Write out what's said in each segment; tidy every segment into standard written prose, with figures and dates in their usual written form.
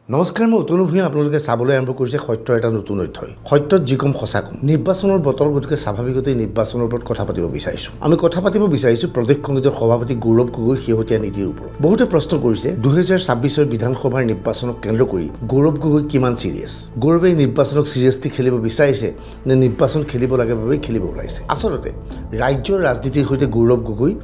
নমস্কাৰ, মই অতনু ভূঞা। আপোনালোকে চাবলৈ আৰম্ভ কৰিছে সত্যৰ এটা নতুন অধ্যায়। সত্যত যি কম সঁচা কম। নিৰ্বাচনৰ বতৰ, গতিকে স্বাভাৱিকতেই নিৰ্বাচনৰ ওপৰত কথা পাতিব বিচাৰিছোঁ। আমি কথা পাতিব বিচাৰিছোঁ প্ৰদেশ কংগ্ৰেছৰ সভাপতি গৌৰৱ গগৈৰ শেহতীয়া নীতিৰ ওপৰত। বহুতে প্ৰশ্ন কৰিছে 2026 বিধানসভাৰ নিৰ্বাচনক কেন্দ্ৰ কৰি গৌৰৱ গগৈ কিমান ছিৰিয়াছ। গৌৰৱে নিৰ্বাচনক ছিৰিয়াছলি খেলিব বিচাৰিছে নে নিৰ্বাচন খেলিব লাগে বাবেই খেলিব ওলাইছে। আচলতে ৰাজ্যৰ ৰাজনীতিৰ সৈতে গৌৰৱ গগৈ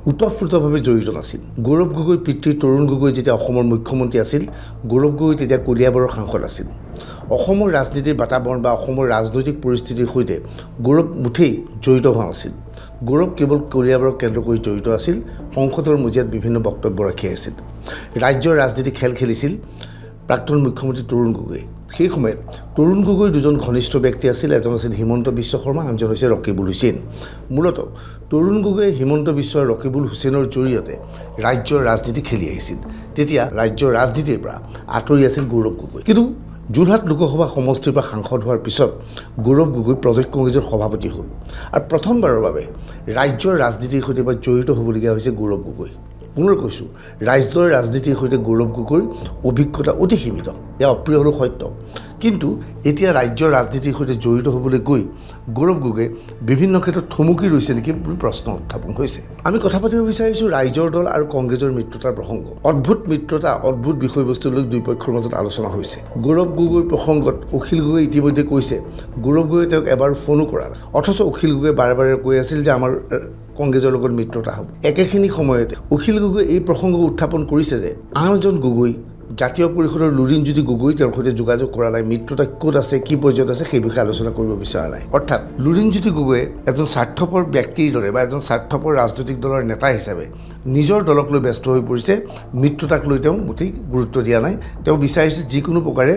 ওতঃপ্ৰোতভাৱে জড়িত নাছিল। গৌৰৱ গগৈ পিতৃ তৰুণ গগৈ যেতিয়া অসমৰ মুখ্যমন্ত্ৰী আছিল, গৌৰৱ গগৈ তেতিয়া কলিয়াবৰৰ সাংসদ আছিল। অসমৰ ৰাজনীতিৰ বাতাবৰণ বা অসমৰ ৰাজনৈতিক পৰিস্থিতিৰ সৈতে গৌৰৱ মুঠেই জড়িত হোৱা নাছিল। গৌৰৱ কেৱল কলিয়াবৰক কেন্দ্ৰ কৰি জড়িত আছিল, সংসদৰ মজিয়াত বিভিন্ন বক্তব্য ৰাখি আছিল। ৰাজ্যৰ ৰাজনীতি খেল খেলিছিল প্ৰাক্তন মুখ্যমন্ত্ৰী তৰুণ গগৈ। সেই সময়ত তৰুণ গগৈৰ দুজন ঘনিষ্ঠ ব্যক্তি আছিল। এজন আছিল হিমন্ত বিশ্ব শৰ্মা, আনজন হৈছে ৰকিবুল হুছেইন। মূলতঃ তৰুণ গগৈয়ে হিমন্ত বিশ্ব আৰু ৰকিবুল হুছেইনৰ জৰিয়তে ৰাজ্যৰ ৰাজনীতি খেলি আহিছিল। তেতিয়া ৰাজ্যৰ ৰাজনীতিৰ পৰা আঁতৰি আছিল গৌৰৱ গগৈ। কিন্তু যোৰহাট লোকসভা সমষ্টিৰ পৰা সাংসদ হোৱাৰ পিছত গৌৰৱ গগৈ প্ৰদেশ কংগ্ৰেছৰ সভাপতি হ'ল আৰু প্ৰথমবাৰৰ বাবে ৰাজ্যৰ ৰাজনীতিৰ সৈতে জড়িত হ'বলগীয়া হৈছে গৌৰৱ গগৈ। পুনৰ কৈছোঁ, ৰাজ্যৰ ৰাজনীতিৰ সৈতে গৌৰৱ গগৈৰ অভিজ্ঞতা অতি সীমিত। এয়া অপ্ৰিয় হ'লেও সত্য। কিন্তু এতিয়া ৰাজ্যৰ ৰাজনীতিৰ সৈতে জড়িত হ'বলৈ গৈ গৌৰৱ গগৈ বিভিন্ন ক্ষেত্ৰত থমকি ৰৈছে নেকি বুলি প্ৰশ্ন উত্থাপন হৈছে। আমি কথা পাতিব বিচাৰিছোঁ ৰাইজৰ দল আৰু কংগ্ৰেছৰ মিত্ৰতাৰ প্ৰসংগ। অদ্ভুত মিত্ৰতা, অদ্ভুত বিষয়বস্তু লৈ দুই পক্ষৰ মাজত আলোচনা হৈছে। গৌৰৱ গগৈৰ প্ৰসংগত অখিল গগৈ ইতিমধ্যে কৈছে গৌৰৱ গগৈ তেওঁক এবাৰ ফোনো কৰা নাই। অথচ অখিল গগৈ বাৰে বাৰে কৈ আছিল যে আমাৰ কংগ্ৰেছৰ লগত মিত্ৰতা হ'ব। একেখিনি সময়তে অখিল গগৈ এই প্ৰসংগ উত্থাপন কৰিছে যে আন এজন গগৈ, জাতীয় পৰিষদৰ লুৰিণজ্যোতি গগৈ তেওঁৰ সৈতে যোগাযোগ কৰা নাই। মিত্ৰতা ক'ত আছে, কি পৰ্যায়ত আছে সেই বিষয়ে আলোচনা কৰিব বিচৰা নাই। অৰ্থাৎ লুৰিণজ্যোতি গগৈয়ে এজন স্বাৰ্থপৰ ব্যক্তিৰ দৰে বা এজন স্বাৰ্থপৰ ৰাজনৈতিক দলৰ নেতা হিচাপে নিজৰ দলক লৈ ব্যস্ত হৈ পৰিছে। মিত্ৰতাক লৈ তেওঁ মুঠেই গুৰুত্ব দিয়া নাই। তেওঁ বিচাৰিছে যিকোনো প্ৰকাৰে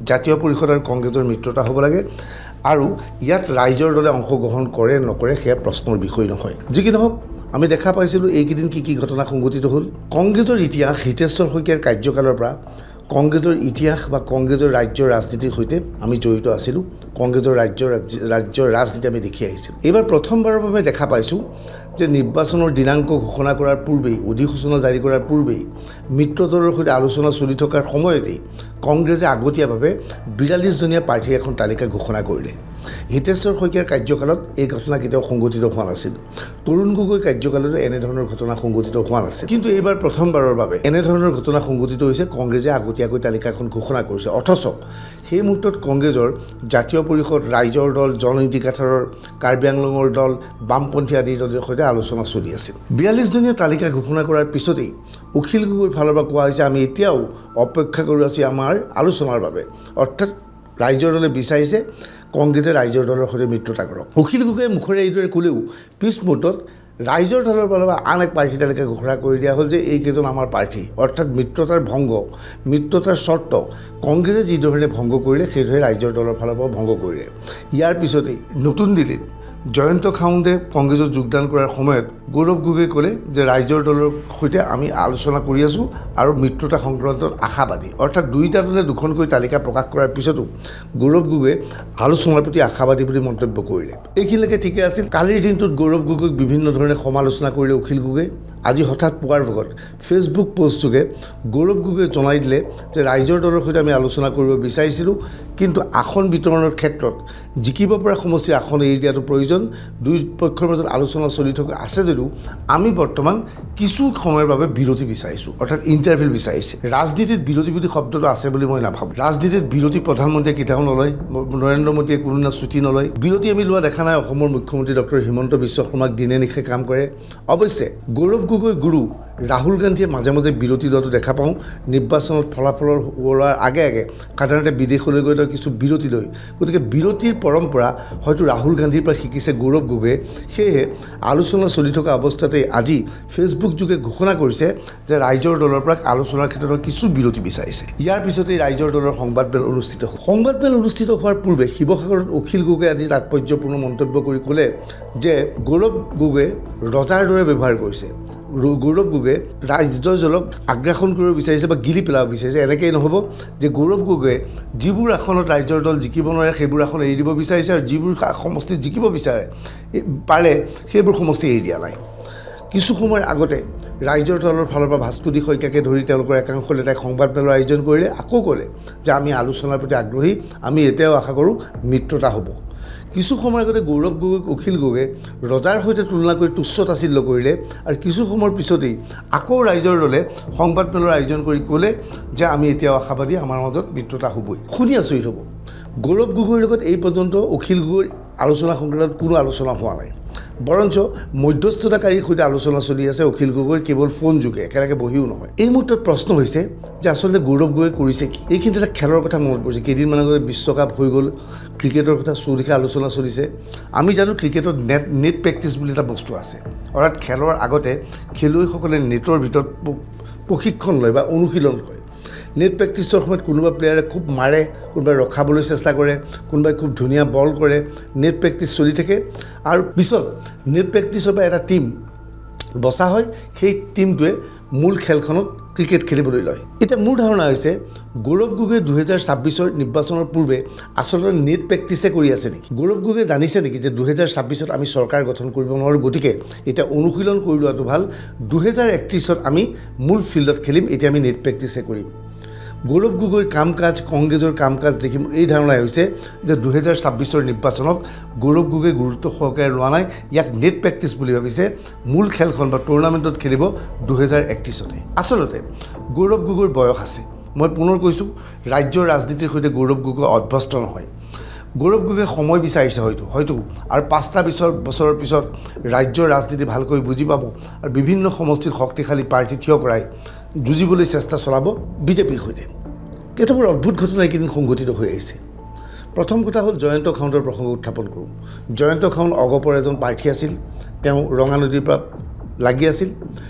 জাতীয় পৰিষদ আৰু কংগ্ৰেছৰ মিত্ৰতা হ'ব লাগে আৰু ইয়াত ৰাইজৰ দলে অংশগ্ৰহণ কৰে নকৰে সেয়া প্ৰশ্নৰ বিষয় নহয়। যি কি নহওক, আমি দেখা পাইছিলোঁ এইকেইদিন কি ঘটনা সংঘটিত হ'ল। কংগ্ৰেছৰ ইতিহাস, হিতেশ্বৰ শইকীয়াৰ কাৰ্যকালৰ পৰা কংগ্ৰেছৰ ইতিহাস বা কংগ্ৰেছৰ ৰাজ্যৰ ৰাজনীতিৰ সৈতে আমি জড়িত আছিলোঁ। কংগ্ৰেছৰ ৰাজ্যৰ ৰাজনীতি আমি দেখি আহিছিলোঁ। এইবাৰ প্ৰথমবাৰৰ বাবে দেখা পাইছোঁ যে নিৰ্বাচনৰ দিনাংক ঘোষণা কৰাৰ পূৰ্বেই, অধিসূচনা জাৰি কৰাৰ পূৰ্বেই মিত্ৰ দলৰ সৈতে আলোচনা চলি থকাৰ সময়তেই কংগ্ৰেছে আগতীয়াভাৱে 42জনীয়া প্ৰাৰ্থীৰ এখন তালিকা ঘোষণা কৰিলে। হিতেশ্বৰ শইকীয়াৰ কাৰ্যকালত এই ঘটনা কেতিয়াও সংঘটিত হোৱা নাছিল। তৰুণ গগৈৰ কাৰ্যকালতো এনেধৰণৰ ঘটনা সংঘটিত হোৱা নাছিল। কিন্তু এইবাৰ প্ৰথমবাৰৰ বাবে এনেধৰণৰ ঘটনা সংঘটিত হৈছে। কংগ্ৰেছে আগতীয়াকৈ তালিকাখন ঘোষণা কৰিছে। অথচ সেই মুহূৰ্তত কংগ্ৰেছৰ জাতীয় পৰিষদ, ৰাইজৰ দল, জননীতি কাঠাৰৰ, কাৰ্বি আংলঙৰ দল, বামপন্থী আদি দলৰ সৈতে আলোচনা চলি আছিল। 42জনীয়া তালিকা ঘোষণা কৰাৰ পিছতেই অখিল গগৈৰ ফালৰ পৰা কোৱা হৈছে আমি এতিয়াও অপেক্ষা কৰি আছোঁ আমাৰ আলোচনাৰ বাবে। অৰ্থাৎ ৰাইজৰ দলে বিচাৰিছে কংগ্ৰেছে ৰাইজৰ দলৰ সৈতে মিত্ৰতা কৰক। অখিল গগৈয়ে মুখেৰে এইদৰে ক'লেও পিছ মুহূৰ্তত ৰাইজৰ দলৰ ফালৰ পৰা আন এক প্ৰাৰ্থী তালিকা ঘোষণা কৰি দিয়া হ'ল যে এইকেইজন আমাৰ প্ৰাৰ্থী। অৰ্থাৎ মিত্ৰতাৰ ভংগ, মিত্ৰতাৰ চৰ্ত কংগ্ৰেছে যিধৰণে ভংগ কৰিলে সেইদৰে ৰাইজৰ দলৰ ফালৰ পৰা ভংগ কৰিলে। ইয়াৰ পিছতেই নতুন দিল্লীত জয়ন্ত খাউণ্ডে কংগ্ৰেছত যোগদান কৰাৰ সময়ত গৌৰৱ গগৈয়ে ক'লে যে ৰাইজৰ দলৰ সৈতে আমি আলোচনা কৰি আছোঁ আৰু মিত্ৰতা সংক্ৰান্তত আশাবাদী। অৰ্থাৎ দুয়োটা দলে দুখনকৈ তালিকা প্ৰকাশ কৰাৰ পিছতো গৌৰৱ গগৈয়ে আলোচনাৰ প্ৰতি আশাবাদী বুলি মন্তব্য কৰিলে। এইখিনিলৈকে ঠিকে আছিল। কালিৰ দিনটোত গৌৰৱ গগৈক বিভিন্ন ধৰণে সমালোচনা কৰিলে অখিল গগৈ। আজি হঠাৎ পুৱাৰ ভাগত ফেচবুক পোষ্টযোগে গৌৰৱ গগৈয়ে জনাই দিলে যে ৰাইজৰ দলৰ সৈতে আমি আলোচনা কৰিব বিচাৰিছিলোঁ, কিন্তু আসন বিতৰণৰ ক্ষেত্ৰত জিকিব পৰা সমষ্টিৰ আসন এৰি দিয়াটো প্ৰয়োজন। দুই পক্ষৰ মাজত আলোচনা চলি থকা আছে যদিও আমি বৰ্তমান কিছু সময়ৰ বাবে বিৰতি বিচাৰিছোঁ। অৰ্থাৎ ইণ্টাৰভিউ বিচাৰিছে। ৰাজনীতিত বিৰতি বুলি শব্দটো আছে বুলি মই নাভাবোঁ। ৰাজনীতিত বিৰতি প্ৰধানমন্ত্ৰীয়ে কেতিয়াও নলয়, নৰেন্দ্ৰ মোদীয়ে কোনোদিনা ছুটি নলয়। বিৰতি আমি লোৱা দেখা নাই। অসমৰ মুখ্যমন্ত্ৰী ডক্টৰ হিমন্ত বিশ্ব শৰ্মাক দিনে নিশে কাম কৰে। অৱশ্যে গৌৰৱ গগৈ গুৰু ৰাহুল গান্ধীয়ে মাজে মাজে বিৰতি লোৱাটো দেখা পাওঁ। নিৰ্বাচনত ফলাফলৰ ওলোৱাৰ আগে আগে সাধাৰণতে বিদেশলৈ গৈ তেওঁ কিছু বিৰতি লয়। গতিকে বিৰতিৰ পৰম্পৰা হয়তো ৰাহুল গান্ধীৰ পৰা শিকিছে গৌৰৱ গগৈয়ে। সেয়েহে আলোচনা চলি থকা অৱস্থাতেই আজি ফেচবুক যোগে ঘোষণা কৰিছে যে ৰাইজৰ দলৰ পৰা আলোচনাৰ ক্ষেত্ৰত কিছু বিৰতি বিচাৰিছে। ইয়াৰ পিছতেই ৰাইজৰ দলৰ সংবাদমেল অনুষ্ঠিত হ'ল। সংবাদমেল অনুষ্ঠিত হোৱাৰ পূৰ্বে শিৱসাগৰত অখিল গগৈয়ে আজি তাৎপৰ্যপূৰ্ণ মন্তব্য কৰি ক'লে যে গৌৰৱ গগৈয়ে ৰজাৰ দৰে ব্যৱহাৰ কৰিছে। গৌৰৱ গগৈয়ে ৰাইজৰ দলক আগ্ৰাসন কৰিব বিচাৰিছে বা গিলি পেলাব বিচাৰিছে। এনেকেই নহ'ব যে গৌৰৱ গগৈয়ে যিবোৰ আসনত ৰাইজৰ দল জিকিব নোৱাৰে সেইবোৰ আসন এৰি দিব বিচাৰিছে আৰু যিবোৰ সমষ্টিত জিকিব পাৰে সেইবোৰ সমষ্টি এৰি দিয়া নাই। কিছু সময়ৰ আগতে ৰাইজৰ দলৰ ফালৰ পৰা ভাস্কুতি শইকীয়াকে ধৰি তেওঁলোকৰ একাংশ নেতাই সংবাদ মেলৰ আয়োজন কৰিলে, আকৌ ক'লে যে আমি আলোচনাৰ প্ৰতি আগ্ৰহী, আমি এতিয়াও আশা কৰোঁ মিত্ৰতা হ'ব। কিছু সময়ৰ আগতে গৌৰৱ গগৈক অখিল গগৈয়ে ৰজাৰ সৈতে তুলনা কৰি তুচ্ছ তাচ্ছিল্য কৰিলে আৰু কিছু সময়ৰ পিছতেই আকৌ ৰাইজৰ দলে সংবাদ মেলৰ আয়োজন কৰি ক'লে যে আমি এতিয়াও আশাবাদী, আমাৰ মাজত মিত্ৰতা হ'বই। শুনি আচৰিত হ'ব, গৌৰৱ গগৈৰ লগত এই পৰ্যন্ত অখিল গগৈৰ আলোচনা সংক্ৰান্তত কোনো আলোচনা হোৱা নাই, বৰঞ্চ মধ্যস্থতাকাৰীৰ সৈতে আলোচনা চলি আছে অখিল গগৈৰ কেৱল ফোন যোগে, একেলগে বহিও নহয়। এই মুহূৰ্তত প্ৰশ্ন হৈছে যে আচলতে গৌৰৱ গগৈয়ে কৰিছে কি? এইখিনিতে এটা খেলৰ কথা মনত পৰিছে। কেইদিনমান আগতে বিশ্বকাপ হৈ গ'ল, ক্ৰিকেটৰ কথা চৌদিশে আলোচনা চলিছে। আমি জানো ক্ৰিকেটত নেট প্ৰেক্টিছ বুলি এটা বস্তু আছে, অৰ্থাৎ খেলৰ আগতে খেলুৱৈসকলে নেটৰ ভিতৰত প্ৰশিক্ষণ লয় বা অনুশীলন কৰে। নেট প্ৰেক্টিছৰ সময়ত কোনোবা প্লেয়াৰে খুব মাৰে, কোনোবাই ৰখাবলৈ চেষ্টা কৰে, কোনোবাই খুব ধুনীয়া বল কৰে, নেট প্ৰেক্টিছ চলি থাকে আৰু পিছত নেট প্ৰেক্টিছৰ পৰা এটা টীম বচা হয়, সেই টীমটোৱে মূল খেলখনত ক্ৰিকেট খেলিবলৈ লয়। এতিয়া মোৰ ধাৰণা হৈছে গৌৰৱ গগৈয়ে 2026 নিৰ্বাচনৰ পূৰ্বে আচলতে নেট প্ৰেক্টিছে কৰি আছে নেকি? গৌৰৱ গগৈয়ে জানিছে নেকি যে 2026 আমি চৰকাৰ গঠন কৰিব নোৱাৰোঁ, গতিকে এতিয়া অনুশীলন কৰি লোৱাটো ভাল, 2031 আমি মূল ফিল্ডত খেলিম, এতিয়া আমি নেট প্ৰেক্টিছে কৰিম। গৌৰৱ গগৈৰ কাম কাজ, কংগ্ৰেছৰ কাম কাজ দেখি এই ধাৰণাই হৈছে যে 2026 নিৰ্বাচনক গৌৰৱ গগৈয়ে গুৰুত্ব সহকাৰে লোৱা নাই, ইয়াক নেট প্ৰেক্টিছ বুলি ভাবিছে, মূল খেলখন বা টুৰ্ণামেণ্টত খেলিব 2031। আচলতে গৌৰৱ গগৈৰ বয়স আছে। মই পুনৰ কৈছোঁ, ৰাজ্যৰ ৰাজনীতিৰ সৈতে গৌৰৱ গগৈ অভ্যস্ত নহয়। গৌৰৱ গগৈয়ে সময় বিচাৰিছে হয়তো আৰু 5টা বছৰৰ পিছত ৰাজ্যৰ ৰাজনীতি ভালকৈ বুজি পাব আৰু বিভিন্ন সমষ্টিত শক্তিশালী প্ৰাৰ্থী থিয় কৰাই যুঁজিবলৈ চেষ্টা চলাব বিজেপিৰ সৈতে। কেইটাবোৰ অদ্ভুত ঘটনা এইকেইদিন সংঘটিত হৈ আহিছে। প্ৰথম কথা হ'ল জয়ন্ত খাউণ্ডৰ প্ৰসংগ উত্থাপন কৰোঁ। জয়ন্ত খাউণ্ড অগপৰ এজন প্ৰাৰ্থী আছিল, তেওঁ ৰঙানদীৰ পৰা লাগি আছিল।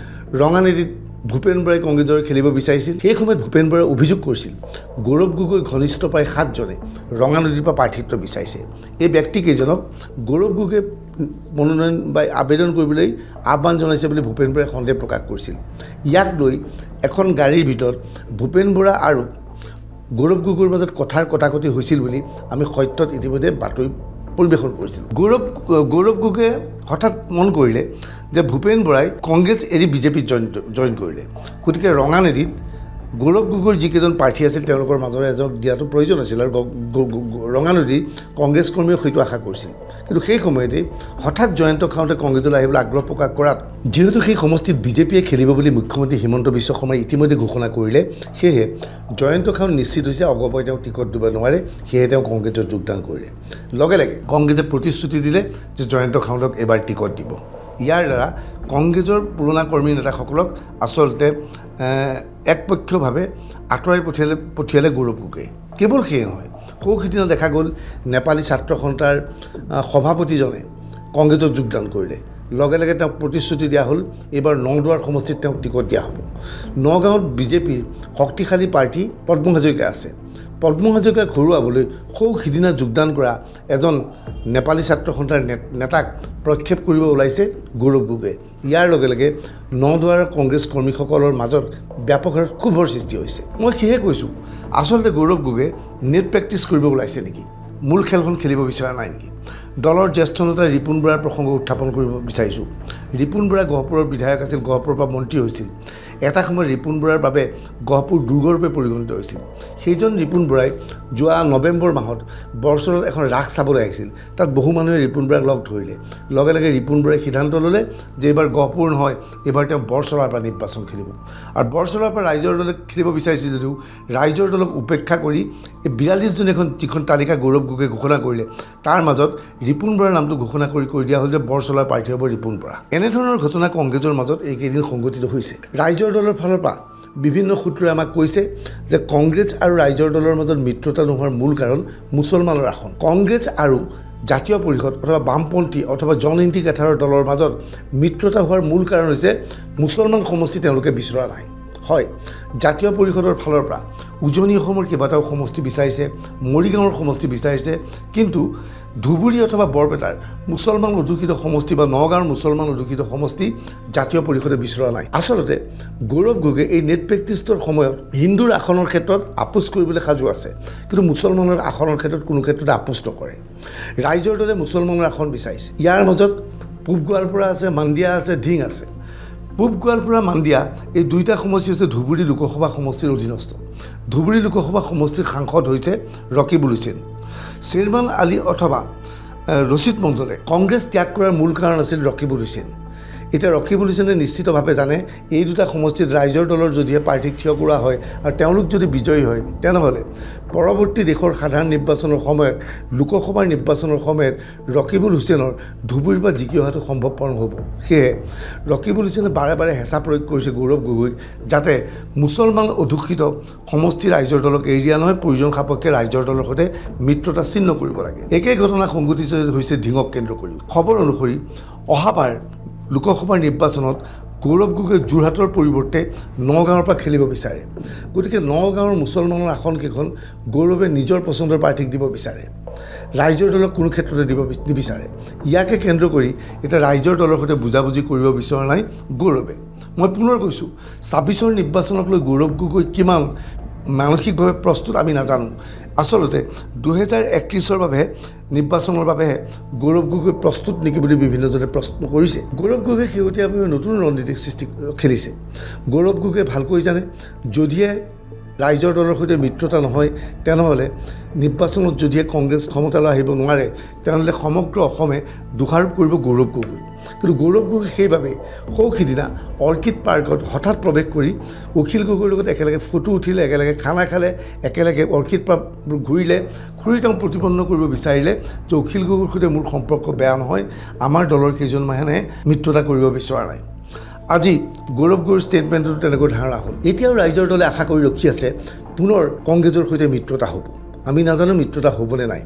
ৰঙানদীত ভূপেন বৰাই কংগ্ৰেছৰ খেলিব বিচাৰিছিল। সেই সময়ত ভূপেন বৰাই অভিযোগ কৰিছিল গৌৰৱ গগৈ ঘনিষ্ঠ প্ৰায় 7জনে ৰঙানদীৰ পৰা প্ৰাৰ্থিত্ব বিচাৰিছে। এই ব্যক্তিকেইজনক গৌৰৱ গগৈয়ে মনোনয়ন বা আবেদন কৰিবলৈ আহ্বান জনাইছে বুলি ভূপেন বৰাই সন্দেহ প্ৰকাশ কৰিছিল। ইয়াক লৈ এখন গাড়ীৰ ভিতৰত ভূপেন বৰা আৰু গৌৰৱ গগৈৰ মাজত কথাৰ কটাকটি হৈছিল বুলি আমি সত্যত ইতিমধ্যে বাতৰি পৰিৱেশন কৰিছিলোঁ। গৌৰৱ গগৈয়ে হঠাৎ মন কৰিলে যে ভূপেন বৰাই কংগ্ৰেছ এৰি বিজেপিত জইন কৰিলে, গতিকে ৰঙানদীত গৌৰৱ গগৈৰ যিকেইজন প্ৰাৰ্থী আছিল তেওঁলোকৰ মাজৰে এজনক দিয়াটো প্ৰয়োজন আছিল আৰু ৰঙানদীৰ কংগ্ৰেছ কৰ্মীয়ে সেইটো আশা কৰিছিল। কিন্তু সেই সময়তে হঠাৎ জয়ন্ত খাউণ্ডে কংগ্ৰেছলৈ আহিবলৈ আগ্ৰহ প্ৰকাশ কৰাত যিহেতু সেই সমষ্টিত বিজেপিয়ে খেলিব বুলি মুখ্যমন্ত্ৰী হিমন্ত বিশ্ব শৰ্মাই ইতিমধ্যে ঘোষণা কৰিলে, সেয়েহে জয়ন্ত খাউণ্ড নিশ্চিত হৈছে অগপই তেওঁ টিকট দিব নোৱাৰে, সেয়েহে তেওঁ কংগ্ৰেছত যোগদান কৰিলে। লগে লগে কংগ্ৰেছে প্ৰতিশ্ৰুতি দিলে যে জয়ন্ত খাউণ্ডক এইবাৰ টিকট দিব। ইয়াৰ দ্বাৰা কংগ্ৰেছৰ পুৰণা কৰ্মী নেতাসকলক আচলতে একপক্ষীয়ভাৱে আঁতৰাই পঠিয়ালে গৌৰৱ গগৈয়ে। কেৱল সেয়ে নহয়, সিদিনা দেখা গ'ল নেপালী ছাত্ৰ সন্থাৰ সভাপতিজনে কংগ্ৰেছত যোগদান কৰিলে। লগে লগে তেওঁক প্ৰতিশ্ৰুতি দিয়া হ'ল এইবাৰ নগাঁৱৰ সমষ্টিত তেওঁক টিকট দিয়া হ'ব। নগাঁৱত বিজেপিৰ শক্তিশালী প্ৰাৰ্থী পদ্ম হাজৰিকা আছে। পদ্ম হাজৰিকাক হৰুৱাবলৈ সিদিনা যোগদান কৰা এজন নেপালী ছাত্ৰ সন্থাৰ নেতাক প্ৰক্ষেপ কৰিব ওলাইছে গৌৰৱ গগৈয়ে। ইয়াৰ লগে লগে নগাঁৱৰ কংগ্ৰেছ কৰ্মীসকলৰ মাজত ব্যাপক হাৰত ক্ষোভৰ সৃষ্টি হৈছে। মই সেয়ে কৈছোঁ, আচলতে গৌৰৱ গগৈয়ে নেট প্ৰেক্টিছ কৰিব ওলাইছে নেকি? মূল খেলখন খেলিব বিচৰা নাই নেকি? দলৰ জ্যেষ্ঠ নেতা ৰিপুণ বৰাৰ প্ৰসংগ উত্থাপন কৰিব বিচাৰিছোঁ। ৰিপুণ বৰা গহপুৰৰ বিধায়ক আছিল, গহপুৰৰ পৰা মন্ত্ৰী হৈছিল। এটা সময়ত ৰিপুণ বৰাৰ বাবে গহপুৰ দুৰ্গৰূপে পৰিগণিত হৈছিল। সেইজন ৰিপুণ বৰাই যোৱা নৱেম্বৰ মাহত বৰচৰত এখন ৰাস চাবলৈ আহিছিল। তাত বহু মানুহে ৰিপুণ বৰাক লগ ধৰিলে। লগে লগে ৰিপুণ বৰাই সিদ্ধান্ত ল'লে যে এইবাৰ গহপুৰ নহয়, এইবাৰ তেওঁ বৰচলাৰ পৰা নিৰ্বাচন খেলিব। আৰু বৰচলাৰ পৰা ৰাইজৰ দলে খেলিব বিচাৰিছিল যদিও ৰাইজৰ দলক উপেক্ষা কৰি এই 42জনী যিখন তালিকা গৌৰৱ গগৈয়ে ঘোষণা কৰিলে, তাৰ মাজত ৰিপুণ বৰাৰ নামটো ঘোষণা কৰি দিয়া হ'ল যে বৰচলাৰ প্ৰাৰ্থী হ'ব ৰিপুণ বৰা। এনেধৰণৰ ঘটনা কংগ্ৰেছৰ মাজত এইকেইদিন সংঘটিত হৈছে। ৰাইজৰ দলৰ ফালৰ পৰা বিভিন্ন সূত্ৰই আমাক কৈছে যে কংগ্ৰেছ আৰু ৰাইজৰ দলৰ মাজত মিত্ৰতা নোহোৱাৰ মূল কাৰণ মুছলমানৰ আসন। কংগ্ৰেছ আৰু জাতীয় পৰিষদ অথবা বামপন্থী অথবা জনহিন্দিক এঠাৰৰ দলৰ মাজত মিত্ৰতা হোৱাৰ মূল কাৰণ হৈছে মুছলমান সমষ্টি তেওঁলোকে বিচৰা নাই। হয়, জাতীয় পৰিষদৰ ফালৰ পৰা উজনি অসমৰ কেইবাটাও সমষ্টি বিচাৰিছে, মৰিগাঁৱৰ সমষ্টি বিচাৰিছে, কিন্তু ধুবুৰী অথবা বৰপেটাৰ মুছলমান অধ্যুষিত সমষ্টি বা নগাঁৱৰ মুছলমান অধ্যুষিত সমষ্টি জাতীয় পৰিষদে বিচৰা নাই। আচলতে গৌৰৱ গগৈ এই নেট প্ৰেক্টিছৰ সময়ত হিন্দুৰ আসনৰ ক্ষেত্ৰত আপোচ কৰিবলৈ সাজু আছে, কিন্তু মুছলমানৰ আসনৰ ক্ষেত্ৰত কোনো ক্ষেত্ৰতে আপোচ নকৰে। ৰাইজৰ দলে মুছলমানৰ আসন বিচাৰিছে। ইয়াৰ মাজত পূব গোৱালপাৰা আছে, মাণ্ডিয়া আছে, ধিং আছে। পূব গোৱালপাৰা মাণ্ডিয়া এই দুইটা সমষ্টি হৈছে ধুবুৰী লোকসভা সমষ্টিৰ অধীনস্থ ধুবুৰী লোকসভা সমষ্টিৰ সাংসদ হৈছে ৰকিবুল হুছেইন শ্বেৰমান আলী অথবা ৰচিদ মণ্ডলে কংগ্ৰেছ ত্যাগ কৰাৰ মূল কাৰণ আছিল ৰকিবুল হুছেইন এতিয়া ৰকিবুল হুছেইনে নিশ্চিতভাৱে জানে এই দুটা সমষ্টিত ৰাইজৰ দলৰ যদিহে প্ৰাৰ্থীক থিয় কৰা হয় আৰু তেওঁলোক যদি বিজয়ী হয় তেনেহ'লে পৰৱৰ্তী দেশৰ সাধাৰণ নিৰ্বাচনৰ সময়ত লোকসভাৰ নিৰ্বাচনৰ সময়ত ৰকিবুল হুছেইনৰ ধুবুৰীৰ পৰা জিকি অহাটো সম্ভৱপৰ নহ'ব সেয়ে ৰকিবুল হুছেইনে বাৰে বাৰে হেঁচা প্ৰয়োগ কৰিছে গৌৰৱ গগৈক যাতে মুছলমান অধ্যুষিত সমষ্টি ৰাইজৰ দলক এৰি দিয়া নহয় প্ৰয়োজন সাপেক্ষে ৰাইজৰ দলৰ সৈতে মিত্ৰতা ছিন্ন কৰিব লাগে একেই ঘটনা সংঘটিত হৈছে ধিঙক কেন্দ্ৰ কৰি খবৰ অনুসৰি অহাবাৰ লোকসভাৰ নিৰ্বাচনত গৌৰৱ গগৈ যোৰহাটৰ পৰিৱৰ্তে নগাঁৱৰ পৰা খেলিব বিচাৰে গতিকে নগাঁৱৰ মুছলমানৰ আসনকেইখন গৌৰৱে নিজৰ পচন্দৰ প্ৰাৰ্থীক দিব বিচাৰে ৰাইজৰ দলক কোনো ক্ষেত্ৰতে দিব নিবিচাৰে ইয়াকে কেন্দ্ৰ কৰি এতিয়া ৰাইজৰ দলৰ সৈতে বুজাবুজি কৰিব বিচৰা নাই গৌৰৱে মই পুনৰ কৈছোঁ ২৬ৰ নিৰ্বাচনক লৈ গৌৰৱ গগৈ কিমান মানসিকভাৱে প্ৰস্তুত আমি নাজানো আচলতে ২০৩১ৰ বাবে নিৰ্বাচনৰ বাবে গৌৰৱ গগৈ প্ৰস্তুত নেকি বুলি বিভিন্নজনে প্ৰশ্ন কৰিছে গৌৰৱ গগৈ শেহতীয়াভাৱে নতুন ৰণনীতিক খেলিছে গৌৰৱ গগৈ ভালকৈ জানে যদিহে ৰাইজৰ দলৰ সৈতে মিত্ৰতা নহয় তেনেহ'লে নিৰ্বাচনত যদিহে কংগ্ৰেছ ক্ষমতালৈ আহিব নোৱাৰে তেনেহ'লে সমগ্ৰ অসমে দোষাৰোপ কৰিব গৌৰৱ গগৈ কিন্তু গৌৰৱ গগৈ সেইবাবে সিদিনা অৰ্কিড পাৰ্কত হঠাৎ প্ৰৱেশ কৰি অখিল গগৈৰ লগত একেলগে ফটো উঠিলে একেলগে খানা খালে একেলগে অৰ্কিড পাৰ্ক ঘূৰিলে ঘূৰি তেওঁ প্ৰতিপন্ন কৰিব বিচাৰিলে যে অখিল গগৈৰ সৈতে মোৰ সম্পৰ্ক বেয়া নহয় আমাৰ দলৰ কেইজনমানে মিত্ৰতা কৰিব বিচৰা নাই আজি গৌৰৱ গগৈৰ ষ্টেটমেণ্টতো তেনেকৈ ধাৰণা হ'ল এতিয়াও ৰাইজৰ দলে আশা কৰি ৰখি আছে পুনৰ কংগ্ৰেছৰ সৈতে মিত্ৰতা হ'ব আমি নাজানো মিত্ৰতা হ'বনে নাই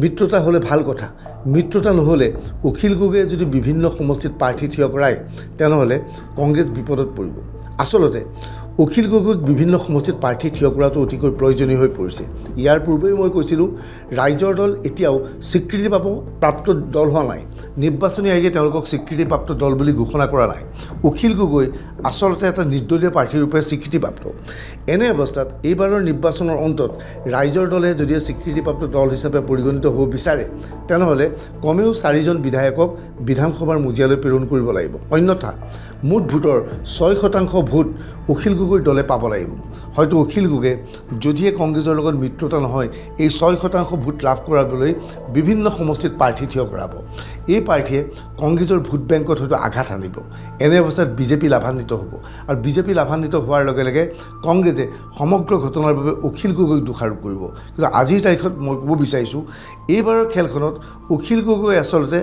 মিত্ৰতা হ'লে ভাল কথা মিত্ৰতা নহ'লে অখিল গগৈয়ে যদি বিভিন্ন সমষ্টিত প্ৰাৰ্থী থিয় কৰায় তেনেহ'লে কংগ্ৰেছ বিপদত পৰিব আচলতে অখিল গগৈক বিভিন্ন সমষ্টিত প্ৰাৰ্থী থিয় কৰাটো অতিকৈ প্ৰয়োজনীয় হৈ পৰিছে ইয়াৰ পূৰ্বেই মই কৈছিলোঁ ৰাইজৰ দল এতিয়াও স্বীকৃতিপ্ৰাপ্ত দল হোৱা নাই নিৰ্বাচনী আয়োগে তেওঁলোকক স্বীকৃতিপ্ৰাপ্ত দল বুলি ঘোষণা কৰা নাই অখিল গগৈ আচলতে এটা নিৰ্দলীয় প্ৰাৰ্থীৰূপে স্বীকৃতিপ্ৰাপ্ত এনে অৱস্থাত এইবাৰৰ নিৰ্বাচনৰ অন্তত ৰাইজৰ দলে যদিহে স্বীকৃতিপ্ৰাপ্ত দল হিচাপে পৰিগণিত হ'ব বিচাৰে তেনেহ'লে কমেও 4জন বিধায়কক বিধানসভাৰ মজিয়ালৈ প্ৰেৰণ কৰিব লাগিব অন্যথা মুঠ ভোটৰ 6% ভোট অখিল গগৈৰ দলে পাব লাগিব হয়তো অখিল গগৈ যদিহে কংগ্ৰেছৰ লগত মিত্ৰতা নহয় এই 6% ভোট লাভ কৰাবলৈ বিভিন্ন সমষ্টিত প্ৰাৰ্থী থিয় কৰাব এই প্ৰাৰ্থীয়ে কংগ্ৰেছৰ ভোট বেংকত হয়তো আঘাত আনিব এনে অৱস্থাত বিজেপি লাভান্বিত হ'ব আৰু বিজেপি লাভান্বিত হোৱাৰ লগে লগে কংগ্ৰেছে সমগ্ৰ ঘটনাৰ বাবে অখিল গগৈক দোষাৰোপ কৰিব কিন্তু আজিৰ তাৰিখত মই ক'ব বিচাৰিছোঁ এইবাৰৰ খেলখনত অখিল গগৈ আচলতে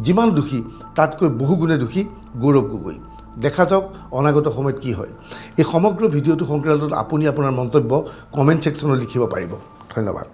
যিমান দোষী তাতকৈ বহুগুণে দোষী গৌৰৱ গগৈ দেখা যাওক অনাগত সময়ত কি হয় এই সমগ্ৰ ভিডিঅ'টো সংক্ৰান্তত আপুনি আপোনাৰ মন্তব্য কমেণ্ট ছেকশ্যনত লিখিব পাৰিব ধন্যবাদ